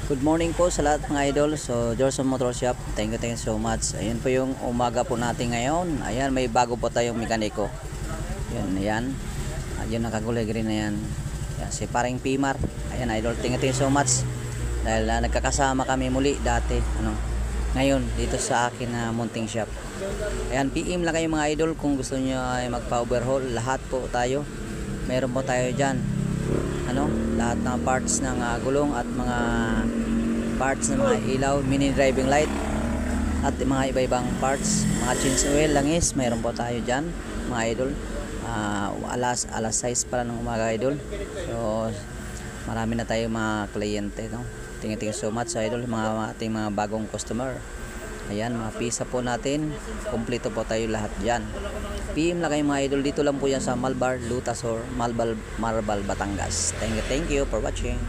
Good morning po sa lahat mga idol. So, Jorson Motor Shop, thank you so much. Ayun po yung umaga po natin ngayon. Ayan, may bago po tayong mekaniko. Ayan. Ayun, nakagulay green na yan. Ayan, si paring Pimar. Ayan idol, thank you so much. Dahil nagkakasama kami muli dati. Ngayon, dito sa akin na munting shop. Ayan, PM lang kayo mga idol kung gusto nyo ay magpa-overhaul. Lahat po tayo. Meron po tayo dyan. Lahat ng parts ng gulong at mga parts ng mga ilaw, mini driving light at mga iba-ibang parts, mga change oil, langis, mayroon po tayo dyan mga idol. Alas 6 para ng umaga idol. So marami na tayo mga kliyente, no? Thank you so much idol, ating mga bagong customer. Ayan, mga pisa po natin, kumpleto po tayo lahat dyan. PM lang kayo mga idol, dito lang po yan sa Malbar, Lutasor, Marbal, Batangas. Thank you for watching.